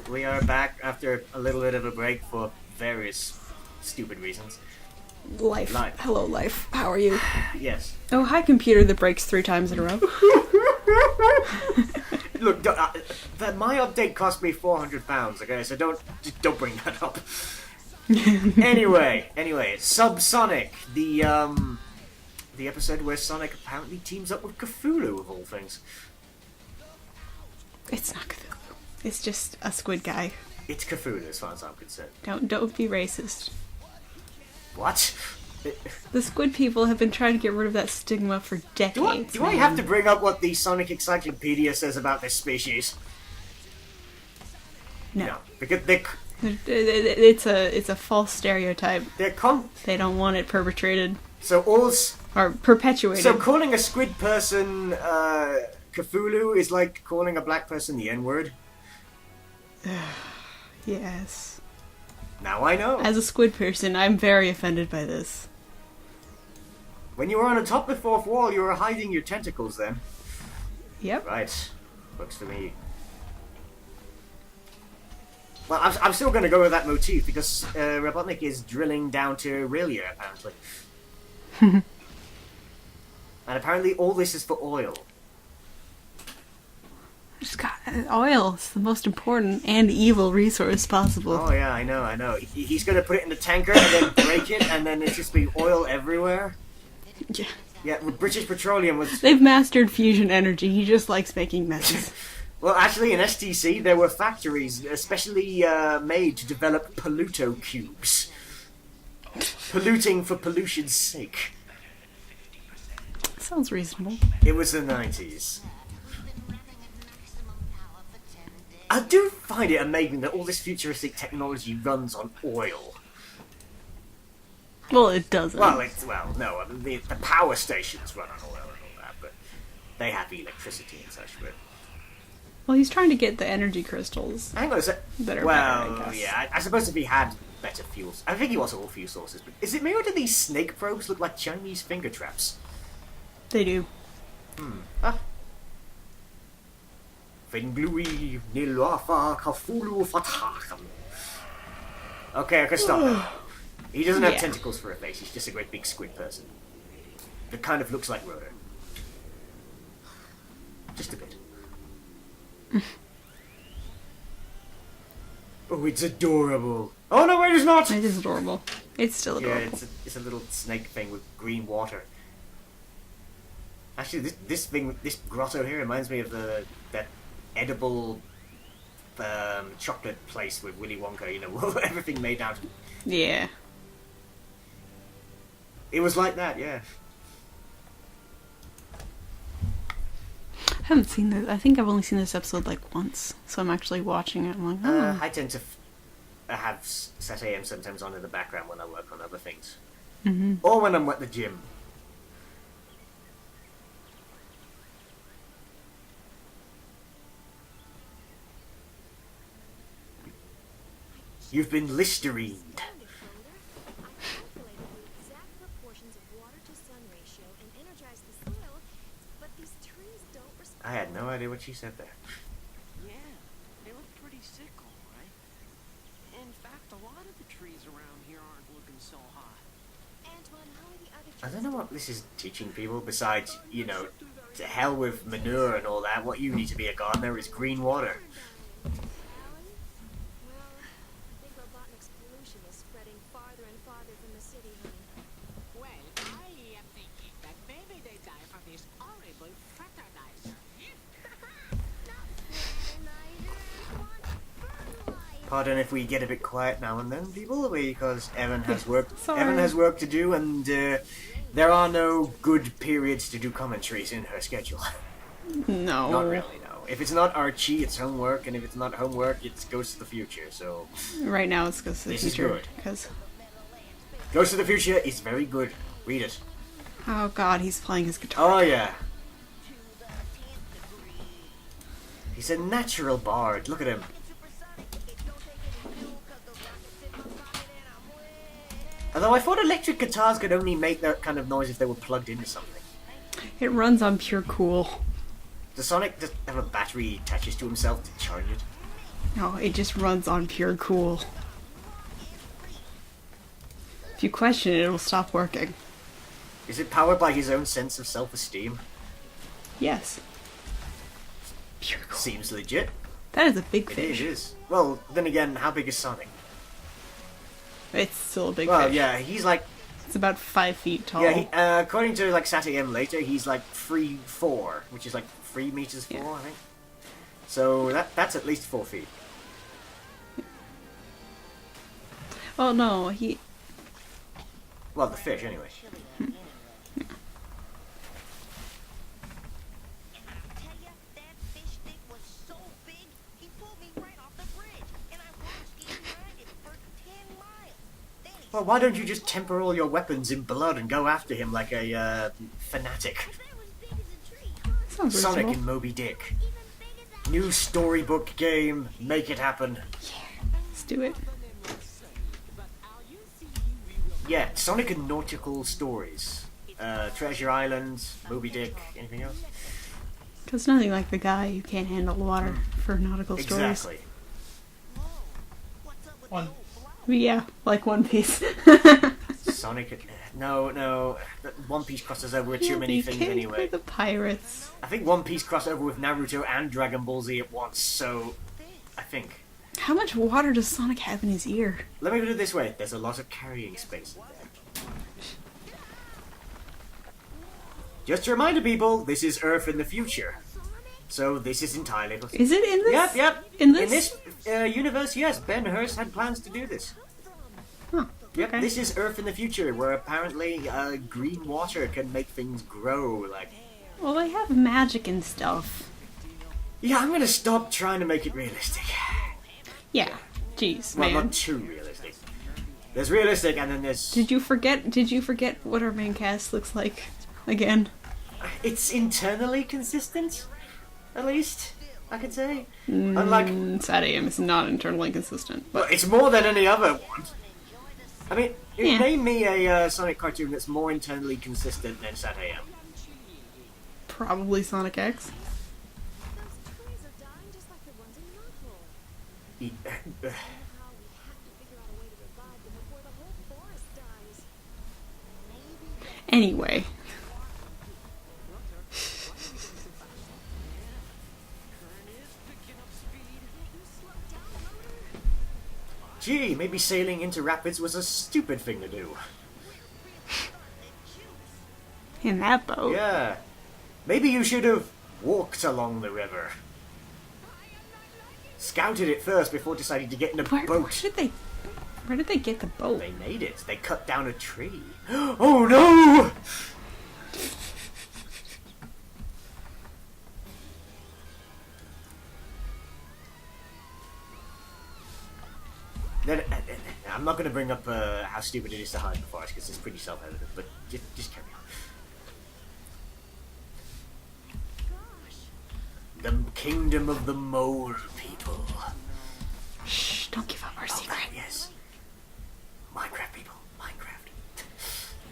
we are back after a little bit of a break for various stupid reasons. Life. Hello, life. How are you? Yes. Oh, hi, computer that breaks 3 times in a row. Look, my update cost me £400, okay? So don't bring that up. Anyway, Subsonic, the episode where Sonic apparently teams up with Cthulhu, of all things. It's not Cthulhu. It's just a squid guy. It's Cthulhu, as far as I'm concerned. Don't be racist. What? The squid people have been trying to get rid of that stigma for decades. Do I have to bring up what the Sonic Encyclopedia says about this species? No. Because it's a false stereotype. They don't want it perpetrated. Or perpetuated. So calling a squid person Cthulhu is like calling a black person the N-word? Yes. Now I know. As a squid person, I'm very offended by this. When you were on atop the fourth wall, you were hiding your tentacles then. Yep. Right. Works for me. Well, I'm still going to go with that motif because Robotnik is drilling down to R'lyeh, apparently. And apparently all this is for oil. Just got oil. It's the most important and evil resource possible. Oh yeah, I know. He's going to put it in the tanker and then break it, and then it's just be oil everywhere. Yeah. Yeah, British Petroleum was... They've mastered fusion energy. He just likes making messes. Well, actually, in STC, there were factories especially made to develop polluto cubes. Polluting for pollution's sake. Sounds reasonable. It was the 90s. I do find it amazing that all this futuristic technology runs on oil. Well, it doesn't. No. I mean, the power stations run on oil and all that, but they have electricity and such. But well, he's trying to get the energy crystals. Hang on a sec. Better, well, I guess. yeah. I suppose if he had better fuels, I think he wants all fuel sources. But is it me or do these snake probes look like Chinese finger traps? They do. mglw'nafh fhtagn. Okay, I can stop now. He doesn't have tentacles for a face, he's just a great big squid person. That kind of looks like Rotor. Just a bit. Oh, it's adorable. Oh no, wait, it's not! It is adorable. It's still adorable. Yeah, it's a little snake thing with green water. Actually, this grotto here reminds me of that edible chocolate place with Willy Wonka, you know, everything made out of... Yeah. It was like that, yeah. I haven't seen this. I think I've only seen this episode like once, so I'm actually watching it. I'm like, oh. I tend to have SatAM sometimes on in the background when I work on other things. Mm-hmm. Or when I'm at the gym. You've been Listerined. I had no idea what she said there. Yeah, they look pretty sick, alright. In fact, a lot of the trees around here aren't looking so hot. I don't know what this is teaching people besides, you know, to hell with manure and all that. What you need to be a gardener is green water. Pardon if we get a bit quiet now and then, people, because Evan has work. Evan has work to do, and there are no good periods to do commentaries in her schedule. No, not really. No. If it's not Archie, it's homework, and if it's not homework, it's Ghost of the Future. So right now, it's Ghost of the Future. This is good. Because Ghost of the Future is very good. Read it. Oh God, he's playing his guitar. Oh yeah. He's a natural bard. Look at him. Although I thought electric guitars could only make that kind of noise if they were plugged into something. It runs on pure cool. Does Sonic just have a battery he attaches to himself to charge it? No, it just runs on pure cool. If you question it, it'll stop working. Is it powered by his own sense of self-esteem? Yes. Pure cool. Seems legit. That is a big fish. It is. Well, then again, how big is Sonic? It's still a big Well, fish. yeah, he's like... It's about 5 feet tall. Yeah, according to like SatAM later, he's like 3'4", which is like 3 meters 4, I think. So that's at least 4 feet. Oh no, he... Well, the fish, anyway. Well, why don't you just temper all your weapons in blood and go after him like a fanatic? Sounds Sonic reasonable. and Moby Dick. New storybook game. Make it happen. Let's do it. Yeah, Sonic and Nautical Stories. Treasure Island, Moby Dick, anything else? Because nothing like the guy who can't handle water for nautical stories. Exactly. One. Yeah, like One Piece. Sonic... No. One Piece crosses over with too many things anyway. The pirates. I think One Piece crossed over with Naruto and Dragon Ball Z at once, so... I think. How much water does Sonic have in his ear? Let me put it this way. There's a lot of carrying space in there. Just to remind people, this is Earth in the future. So this is entirely possible. Is it in this? Yep. In this? Universe, yes, Ben Hurst had plans to do this. Huh. Yep, Okay. this is Earth in the future, where apparently green water can make things grow, like... Well, they have magic and stuff. Yeah, I'm gonna stop trying to make it realistic. Yeah. Jeez, Well, man. not too realistic. There's realistic, and then there's... Did you forget what our main cast looks like? Again? It's internally consistent, at least, I could say. Unlike... SatAM is not internally consistent. Well, it's more than any other one. I mean, Yeah. name me a Sonic cartoon that's more internally consistent than SatAM. Probably Sonic X. Anyway. Gee, maybe sailing into rapids was a stupid thing to do. In that boat. Yeah. Maybe you should have walked along the river. Scouted it first before deciding to get in a Where boat. did they get the boat? They made it. They cut down a tree. Oh no! Then, I'm not going to bring up how stupid it is to hide in the forest because it's pretty self-evident, but just carry on. The kingdom of the mole people. Shh, don't give up our secret. Yes. Minecraft people. Minecraft.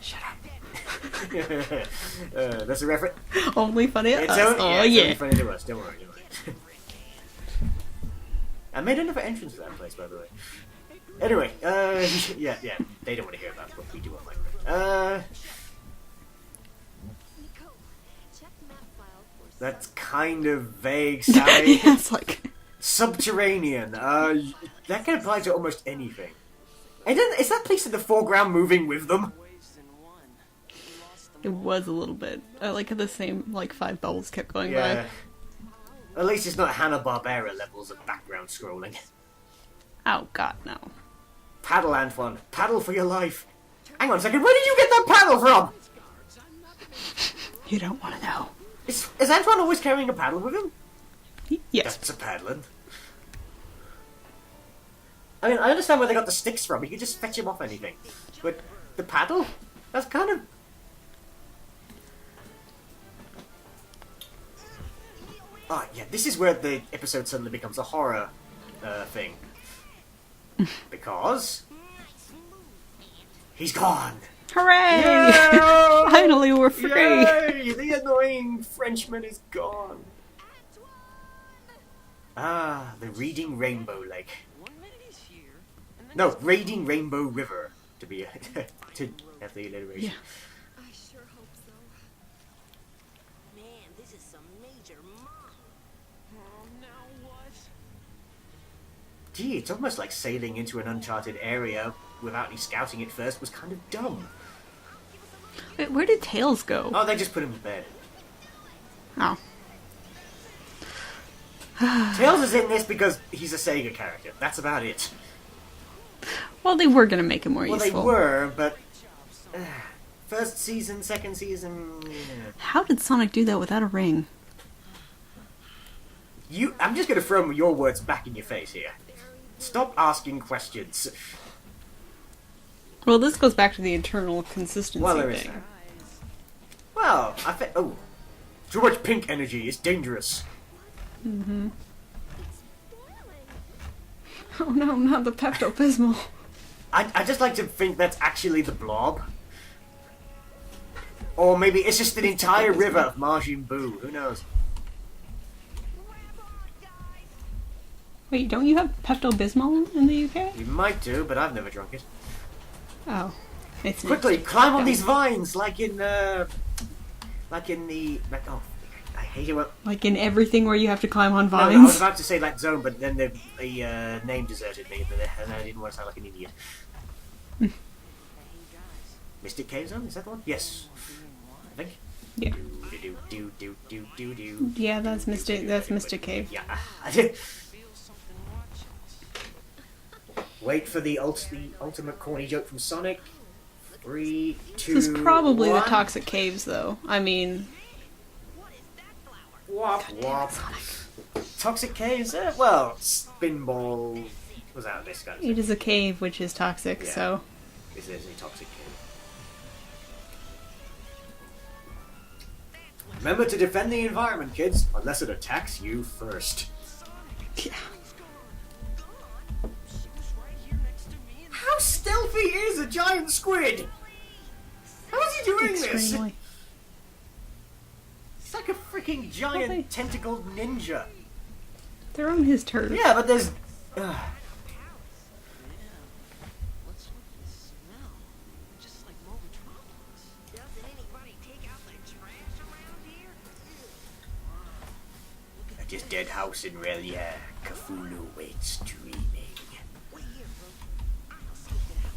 Shut up. That's a reference. Only funny to It's us. only, Oh, yeah, it's yeah. only funny to us. Don't worry. I made another entrance to that place, by the way. Anyway, yeah, they don't want to hear about what we do on Minecraft. That's kind of vague, Sally. Yeah, it's like... Subterranean. That can apply to almost anything. And then, is that place in the foreground moving with them? It was a little bit. I like how the same, like, 5 bubbles kept going Yeah. by. At least it's not Hanna-Barbera levels of background scrolling. Oh, God, no. Paddle, Antoine. Paddle for your life. Hang on a second, where did you get that paddle from? You don't want to know. Is Antoine always carrying a paddle with him? Yes. That's a paddling. I mean, I understand where they got the sticks from. You could just fetch him off anything. But the paddle? That's kind of... Oh, yeah, this is where the episode suddenly becomes a horror thing. Because... he's gone! Hooray! Yay! Finally, we're free! Yay! The annoying Frenchman is gone. Ah, the Reading Rainbow Lake. One minute he's here, and then No, Reading Rainbow River, to be to have the alliteration. Yeah. I sure hope so. Man, this is some major mom. oh, now what? Gee, it's almost like sailing into an uncharted area without any scouting it first was kind of dumb. Wait, where did Tails go? Oh, they just put him to bed. Oh. Tails is in this because he's a Sega character. That's about it. Well, they were gonna make him more Well, useful. they were, but first season, second season. Yeah. How did Sonic do that without a ring? I'm just going to throw your words back in your face here. Stop asking questions. Well, this goes back to the internal consistency Well, there is thing. that. Well, oh, too much pink energy is dangerous. Mm-hmm. It's boiling. Oh no, not the Pepto-Bismol. I just like to think that's actually the Blob. Or maybe it's just an entire river of Majin Buu. Who knows? Grab on, guys. Wait, don't you have Pepto-Bismol in the UK? You might do, but I've never drunk it. Oh. It's Quickly, climb on these vines, like in the... oh, I hate it when... like in everything where you have to climb on No, I was vines. about to say like Zone, but then the name deserted me, and I didn't want to sound like an idiot. Hey, guys. Mystic Cave Zone, is that the one? Yes. I think. Yeah. Do. Yeah, that's Mr. Cave. Yeah. Feel something watching us. Wait for the ultimate corny joke from Sonic. 3, 2, This is probably 1. the Toxic Caves, though. I mean, What is that flower? Wop wop. Toxic Caves? Well, Spinball was out of this kind of it is a cave which is toxic, Yeah. so... This is a toxic cave. Remember to defend the environment, kids, unless it attacks you first. Yeah. She was right here next to me, and How stealthy is a giant squid? How is he doing this? Extremely. He's like a freaking giant Why? tentacled ninja. They're on his turf. Yeah, but there's... what's with the smell? Just like mglw'nafh. Doesn't anybody take out the trash around here? At his dead house in R'lyeh, Cthulhu waits dreaming. Wait here, bro. I'll sneak it out.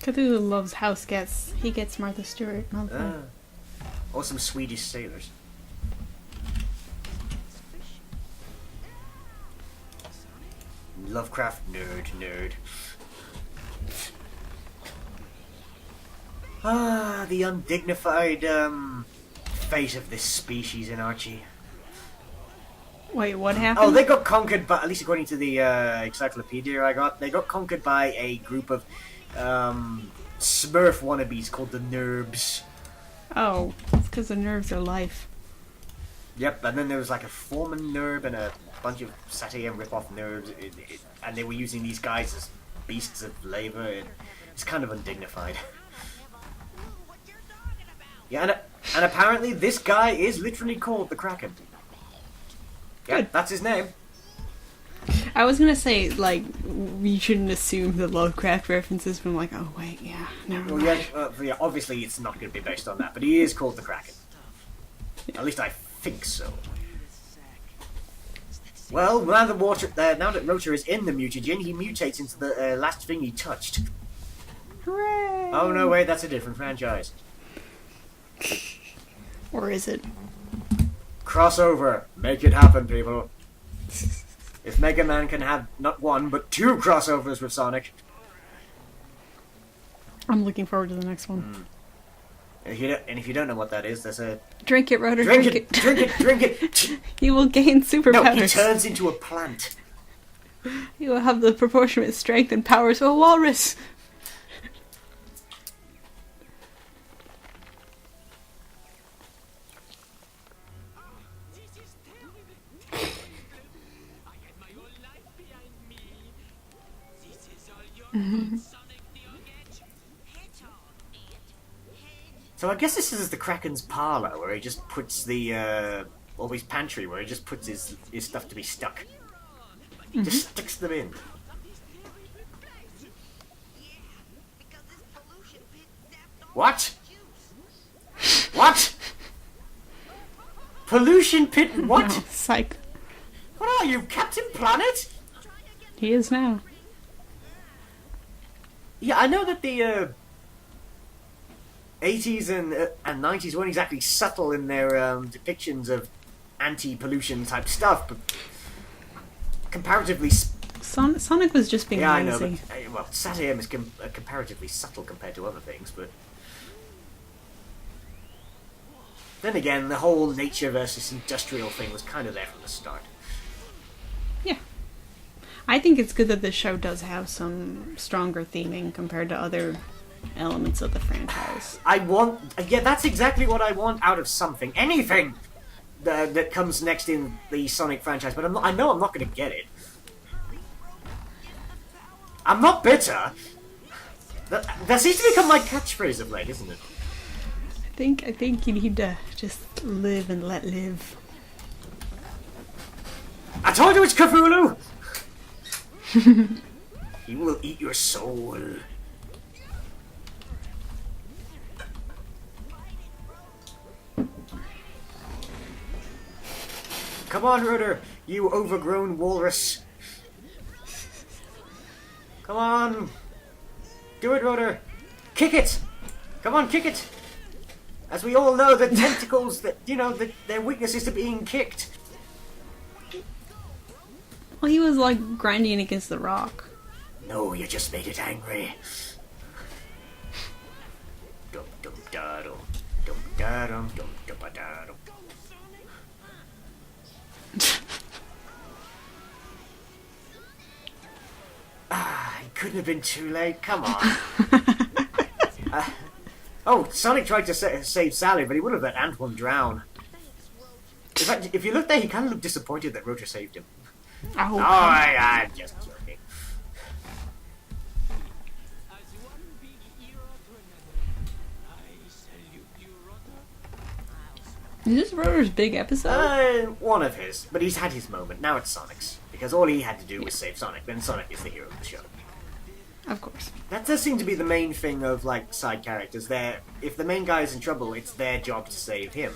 Cthulhu loves house guests. He gets Martha Stewart. Not the... Or some Swedish sailors. Lovecraft nerd. Ah, the undignified, fate of this species in Archie. Wait, what happened? Oh, they got conquered by, at least according to the encyclopedia I got, they got conquered by a group of Smurf wannabes called the Nerbs. Oh, it's because the nerves are life. Yep, and then there was like a Foreman Nerb and a bunch of SatAM rip-off Nerbs, and they were using these guys as beasts of labor. It's kind of undignified. What you're talking about? Yeah, and apparently this guy is literally called the Kraken. Yeah, Good. that's his name. I was gonna say, like, we shouldn't assume the Lovecraft references, but I'm like, oh wait, yeah, never Well, mind. yeah, obviously it's not going to be based on that, but he is called the Kraken. At least I think so. Well, now that Rotor is in the mutagen, he mutates into the last thing he touched. Hooray! Oh no, wait, that's a different franchise. Or is it? Crossover. Make it happen, people. If Mega Man can have not one, but 2 crossovers with Sonic. I'm looking forward to the next one. And if you don't know what that is, there's a... Drink it, Rotor. Drink it! You will gain No, superpowers. he turns into a plant. You will have the proportionate strength and powers of a walrus. This is terrible. I had my whole life behind me. This is all your fault, Sonic So I guess this is the Kraken's parlor, where he just puts the, or his pantry, where he just puts his stuff to be stuck. Just sticks them in. Because this pollution pit zapped all What? the juice. What? Pollution pit? What? No, psych. What are you, Captain Planet? He is now. Yeah, I know that the 80s and 90s weren't exactly subtle in their depictions of anti-pollution type stuff, but comparatively... Sonic was just being Yeah, I lazy. know, but well, SatAM is comparatively subtle compared to other things, but... Then again, the whole nature versus industrial thing was kind of there from the start. Yeah. I think it's good that this show does have some stronger theming compared to other elements of the franchise. Yeah, that's exactly what I want out of something. Anything that comes next in the Sonic franchise, but I know I'm not going to get it. I'm not bitter. That seems to become my catchphrase of late, isn't it? I think you need to just live and let live. I told you it's Cthulhu! He will eat your soul. Come on, Rudder, you overgrown walrus. Come on. Do it, Rudder. Kick it. Come on, kick it. As we all know, the tentacles, their weakness is to being kicked. Well, he was like grinding against the rock. No, you just made it angry. Dum dum da dum dum da dum dum dum da dum. It couldn't have been too late. Come on. Sonic tried to save Sally, but he would have let Antoine drown. In fact, if you look there, he kind of looked disappointed that Roger saved him. Oh, I'm just joking. is this Rotor's big episode? One of his, but he's had his moment. Now it's Sonic's, because all he had to do was save Sonic. Then Sonic is the hero of the show. Of course. That does seem to be the main thing of like side characters. If the main guy is in trouble, it's their job to save him.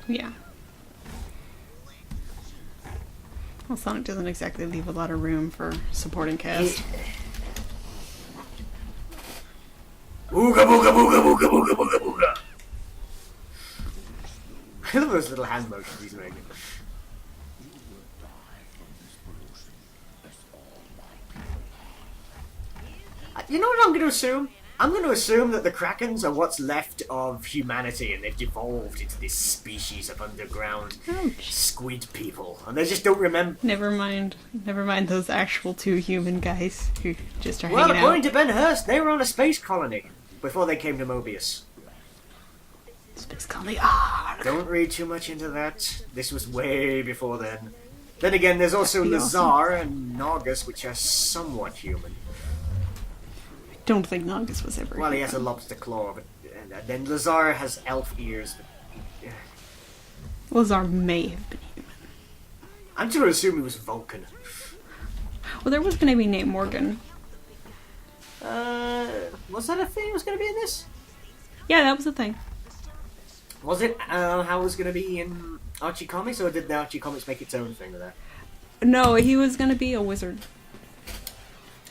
Yeah. Well, Sonic doesn't exactly leave a lot of room for supporting cast. Ooga booga booga booga booga booga booga. I love those little hand motions he's making. You know what I'm going to assume? I'm going to assume that the Krakens are what's left of humanity, and they've devolved into this species of underground squid people, and they just don't remember. Never mind those actual two human guys who just are Well, hanging according out. to Ben Hurst, they were on a space colony before they came to Mobius. Space colony. Don't read too much into that. This was way before then. Then again, there's also That'd be Lazar and Nargus, which are somewhat human. Don't think Nagus was ever. Well, he has a lobster claw, but and then Lazar has elf ears. But, Lazar may have been human. I'm just going to assume he was Vulcan. Well, there was going to be Nate Morgan. Was that a thing that was going to be in this? Yeah, that was the thing. Was it how it was going to be in Archie Comics, or did the Archie Comics make its own thing with that? No, he was going to be a wizard.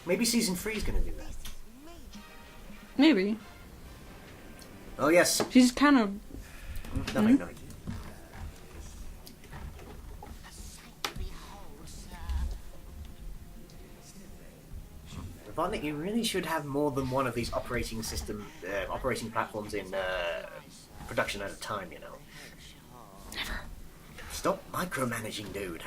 Maybe Season 3 is going to do that. Maybe. Oh, yes. She's kind of... Nothing. I think you really should have more than one of these operating platforms in production at a time, you know. Never. Stop micromanaging, dude.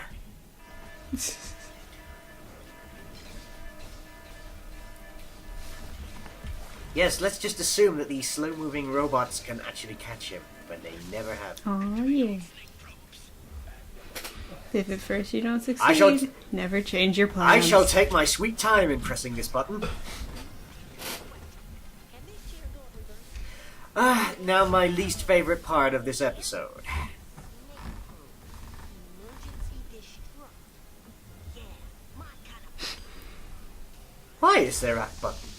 Yes, let's just assume that these slow-moving robots can actually catch him, but they never have. Oh, yeah. If at first you don't succeed, I shall never change your plans. I shall take my sweet time in pressing this button. Now my least favorite part of this episode. Emergency destruct. Yeah, my kind of. Why is there a button?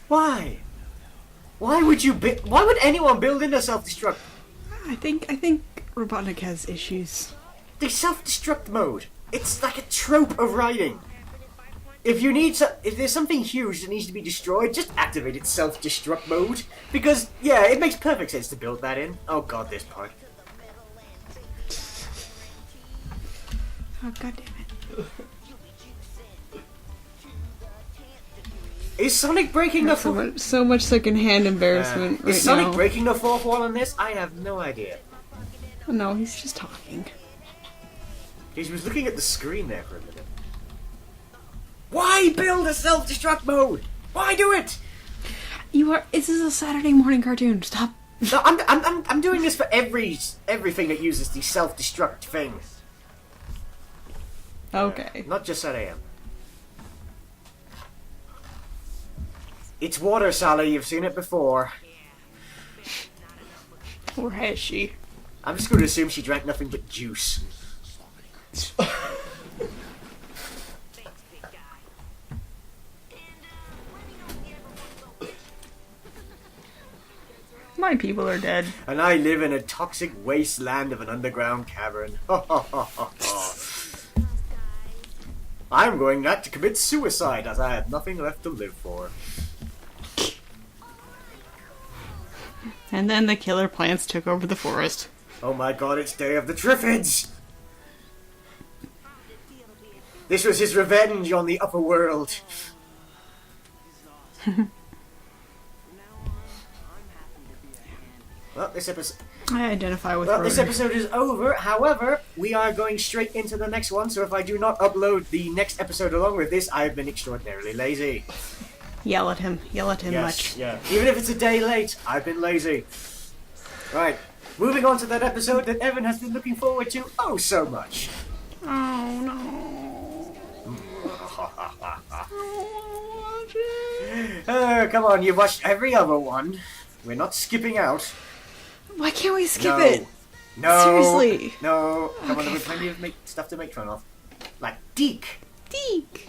Why? Why would anyone build in a self-destruct? I think Robotnik has issues. The self-destruct mode. It's like a trope of writing. If there's something huge that needs to be destroyed, just activate its self-destruct mode. Because, yeah, it makes perfect sense to build that in. Oh god, this part. Oh god damn it. Is Sonic breaking the fourth? So much secondhand embarrassment right Is Sonic now. breaking the fourth wall on this? I have no idea. No, he's just talking. He was looking at the screen there for a minute. Why build a self-destruct mode? Why do it? This is a Saturday morning cartoon. Stop. No, I'm doing this for everything that uses the self-destruct thing. Okay. Not just SatAM. It's water, Sally. You've seen it before. Or has she? I'm just going to assume she drank nothing but juice. Thanks, big guy. And, let me know if you ever want to go. My people are dead. And I live in a toxic wasteland of an underground cavern. I'm going not to commit suicide as I have nothing left to live for. And then the killer plants took over the forest. Oh my god, it's Day of the Triffids! This was his revenge on the upper world. Well, this episode... I identify with Well, this Ronan. episode is over. However, we are going straight into the next one, so if I do not upload the next episode along with this, I've been extraordinarily lazy. Yell at him. Yell at him much. Yeah. Even if it's a day late, I've been lazy. Right, moving on to that episode that Evan has been looking forward to oh so much. Oh no. Come on, you've watched every other one. We're not skipping out. Why can't we skip No. it? No. Seriously. No. Come on, Okay, there's plenty of stuff to make fun of. Like Deke. Deke.